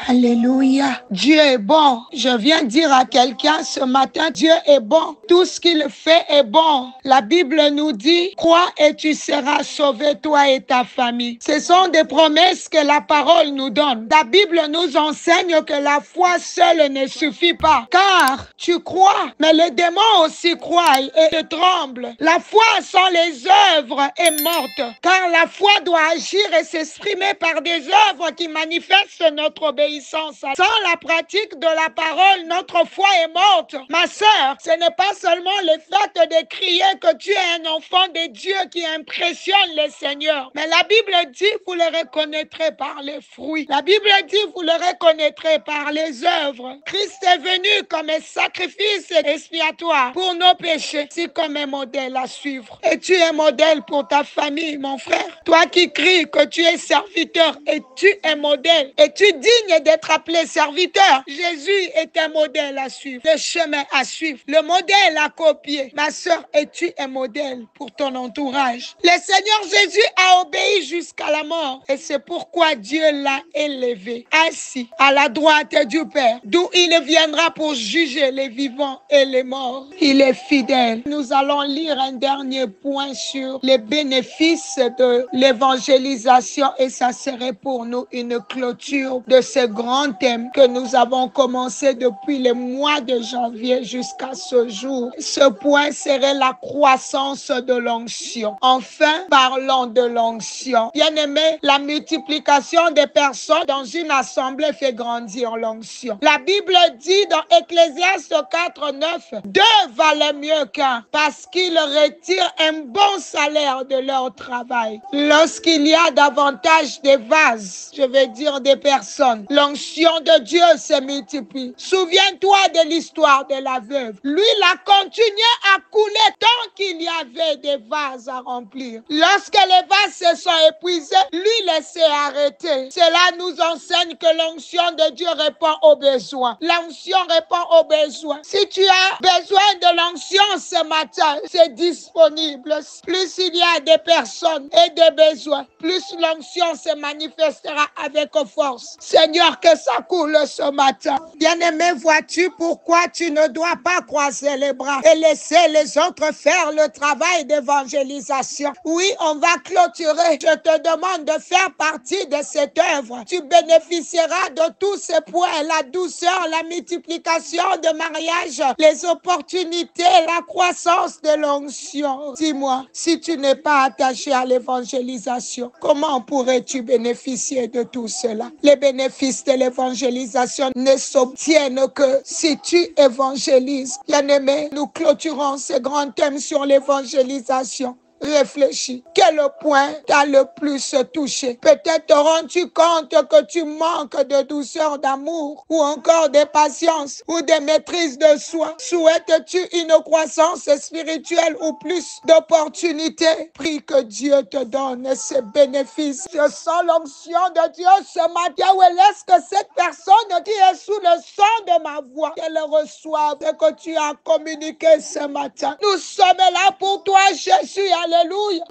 Alléluia. Dieu est bon. Je viens dire à quelqu'un ce matin, Dieu est bon. Tout ce qu'il fait est bon. La Bible nous dit, crois et tu seras sauvé, toi et ta famille. Ce sont des promesses que la parole nous donne. La Bible nous enseigne que la foi seule ne suffit pas. Car tu crois, mais les démons aussi croient et tremblent. La foi sans les œuvres est morte. Car la foi doit agir et s'exprimer par des œuvres qui manifestent notre obéissance. Sans la pratique de la parole, notre foi est morte. Ma sœur, ce n'est pas seulement le fait de crier que tu es un enfant de Dieu qui impressionne le Seigneur. Mais la Bible dit, vous le reconnaîtrez par les fruits. La Bible dit, vous le reconnaîtrez par les œuvres. Christ est venu comme un sacrifice expiatoire pour nos péchés, c'est comme un modèle à suivre. Et tu es modèle pour ta famille, mon frère. Toi qui cries que tu es serviteur, et tu es modèle. Es-tu digne d'être appelé serviteur? Jésus est un modèle à suivre, le chemin à suivre, le modèle à copier. Ma sœur, es-tu un modèle pour ton entourage? Le Seigneur Jésus a obéi jusqu'à la mort. Et c'est pourquoi Dieu l'a élevé, assis à la droite du Père, d'où il viendra pour juger les vivants et les morts. Il est fidèle. Nous allons lire un dernier point sur les bénéfices de l'évangélisation et ça serait pour nous une clôture de ce grand thème que nous avons commencé depuis le mois de janvier jusqu'à ce jour. Ce point serait la croissance de l'onction. Enfin, parlons de l'onction. Bien-aimé, la multiplication des personnes dans une assemblée fait grandir l'onction. La Bible dit dans Ecclésiaste 4:9, deux valaient mieux qu'un parce qu'ils retirent un bon salaire de leur travail. Lorsqu'il y a davantage de vases, je vais dire des personnes, l'onction de Dieu se multiplie. Souviens-toi de l'histoire de la veuve. L'huile a continué à couler tant qu'il y avait des vases à remplir. Lorsque les vases se sont épuisés, l'huile s'est arrêtée. Cela nous enseigne que l'onction de Dieu répond aux besoins. L'onction répond aux besoins. Si tu as besoin de l'onction ce matin, c'est disponible. Plus il y a des personnes et des besoins, plus l'onction se manifestera avec force. Seigneur, que ça coule ce matin. Bien-aimé, vois-tu pourquoi tu ne dois pas croiser les bras et laisser les autres faire le travail d'évangélisation? Oui, on va clôturer. Je te demande de faire partie de cette œuvre. Tu bénéficieras de tous ces points, la douceur, la multiplication de mariage, les opportunités, la croissance de l'onction. Dis-moi, si tu n'es pas attaché à l'évangélisation, comment pourrais-tu bénéficier de tout cela? Les bénéfices de l'évangélisation ne s'obtiennent que si tu évangélises. Bien-aimé, nous clôturons ce grand thème sur l'évangélisation. Réfléchis. Quel point t'a le plus touché? Peut-être te rends-tu compte que tu manques de douceur d'amour ou encore de patience ou de maîtrise de soi. Souhaites-tu une croissance spirituelle ou plus d'opportunités? Prie que Dieu te donne ces bénéfices. Je sens l'onction de Dieu ce matin. Où est-ce que cette personne qui est sous le son de ma voix, qu'elle reçoive ce que tu as communiqué ce matin? Nous sommes là pour toi, Jésus. Alléluia.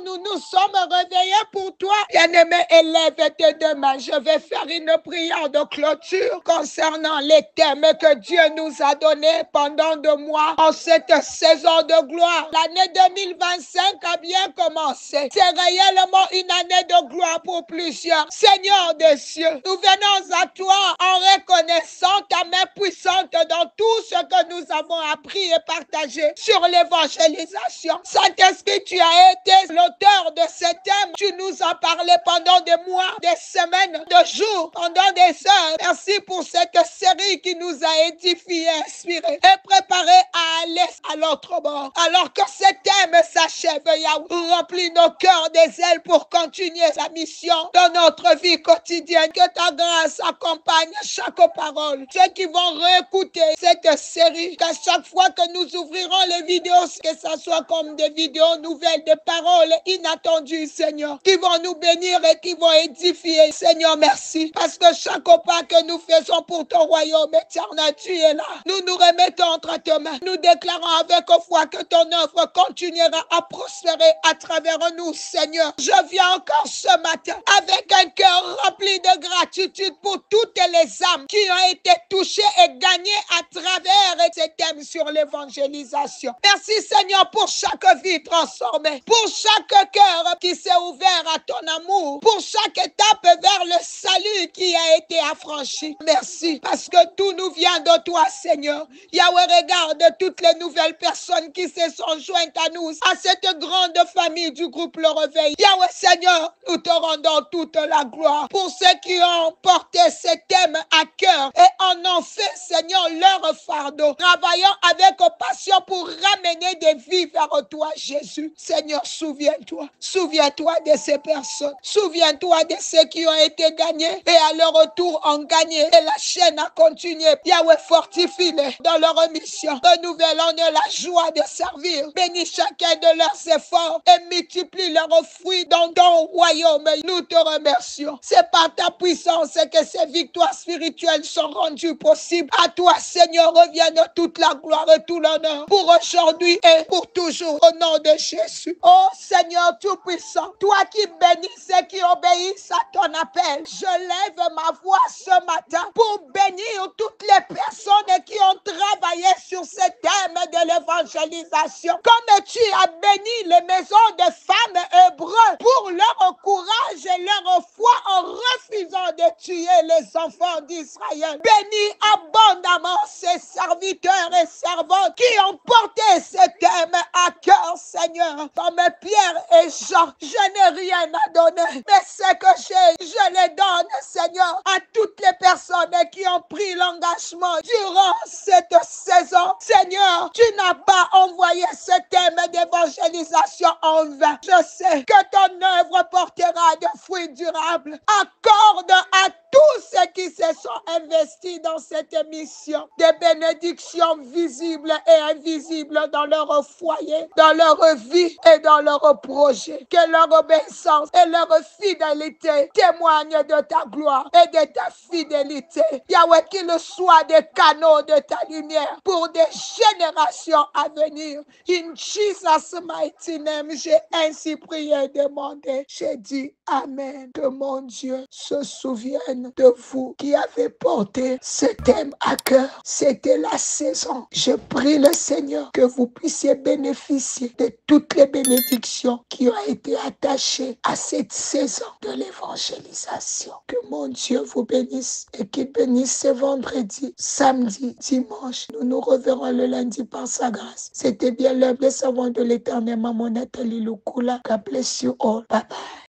Nous nous sommes réveillés pour toi. Bien-aimé, élève tes deux mains. Je vais faire une prière de clôture concernant les thèmes que Dieu nous a donnés pendant 2 mois en cette saison de gloire. L'année 2025 a bien commencé. C'est réellement une année de gloire pour plusieurs. Seigneur des cieux, nous venons à toi en reconnaissant ta main puissante dans tout ce que nous avons appris et partagé sur l'évangélisation. Saint-Esprit, tu as été l'auteur de ce thème. Tu nous as parlé pendant des mois, des semaines, des jours, pendant des heures. Merci pour cette série qui nous a édifiés, inspirés et préparés à aller à l'autre bord. Alors que ce thème s'achève, Yahweh, remplis nos cœurs des ailes pour continuer sa mission dans notre vie quotidienne. Que ta grâce accompagne chaque parole, ceux qui vont réécouter cette série, qu'à chaque fois que nous ouvrirons les vidéos, que ça soit comme des vidéos nouvelles, des paroles inattendues, Seigneur, qui vont nous bénir et qui vont édifier. Seigneur, merci, parce que chaque pas que nous faisons pour ton royaume éternel, tu es là. Nous nous remettons entre tes mains. Nous déclarons avec foi que ton œuvre continuera à prospérer à travers nous, Seigneur. Je viens encore ce matin avec un cœur rempli de gratitude pour toutes les âmes qui ont été touchées et gagnées à travers ces thèmes sur l'évangélisation. Merci, Seigneur, pour chaque vie transformée, pour chaque cœur qui s'est ouvert à ton amour, pour chaque étape vers le salut qui a été affranchi. Merci, parce que tout nous vient de toi, Seigneur. Yahweh, regarde toutes les nouvelles personnes qui se sont jointes à nous, à cette grande famille du groupe Le Réveil. Yahweh, Seigneur, nous te rendons toute la gloire pour ceux qui ont porté ces thèmes à cœur et en ont fait, Seigneur, leur fardeau, travaillant avec passion pour ramener des vies vers toi, Jésus. Seigneur, souviens-toi. Souviens-toi de ces personnes. Souviens-toi de ceux qui ont été gagnés et à leur retour ont gagné. Et la chaîne a continué. Yahweh, fortifie-les dans leur mission. Renouvellons la joie de servir. Bénis chacun de leurs efforts et multiplie leurs fruits dans ton royaume. Nous te remercions. C'est par ta puissance que ces victoires spirituelles sont rendues possibles. À toi, Seigneur, revienne toute la gloire et tout l'honneur pour aujourd'hui et pour toujours au nom de Jésus. Oh Seigneur Tout-Puissant, toi qui bénis ceux qui obéissent à ton appel, je lève ma voix ce matin pour bénir toutes les personnes qui ont travaillé sur ce thème de l'évangélisation. Comme tu as béni les maisons de femmes hébreux pour leur courage et leur foi en refusant de tuer les enfants d'Israël. Bénis abondamment ces serviteurs et servantes qui ont porté ce thème à cœur, Seigneur. Comme Pierre et Jean, je n'ai rien à donner, mais ce que j'ai, je les donne, Seigneur, à toutes les personnes qui ont pris l'engagement durant cette saison. Seigneur, tu n'as pas envoyé ce thème d'évangélisation en vain. Je sais que ton œuvre portera de fruits durables. Accorde à tous ceux qui se sont investis dans cette mission des bénédictions visibles et invisibles dans leur foyer, dans leur vie et dans leurs projets. Que leur obéissance et leur fidélité témoignent de ta gloire et de ta fidélité. Yahweh, qu'ils soient des canaux de ta lumière pour des générations à venir. In Jesus' mighty name, j'ai ainsi prié et demandé. J'ai dit Amen. Que mon Dieu se souvienne de vous qui avez porté ce thème à cœur. C'était la saison. Je prie le Seigneur que vous puissiez bénéficier de toutes les bénédictions qui ont été attachées à cette saison de l'évangélisation. Que mon Dieu vous bénisse et qu'il bénisse ce vendredi, samedi, dimanche. Nous nous reverrons le lundi par sa grâce. C'était bien l'œuvre des servants de l'Éternel, Maman Nathalie Lukula. God bless you all. Bye bye.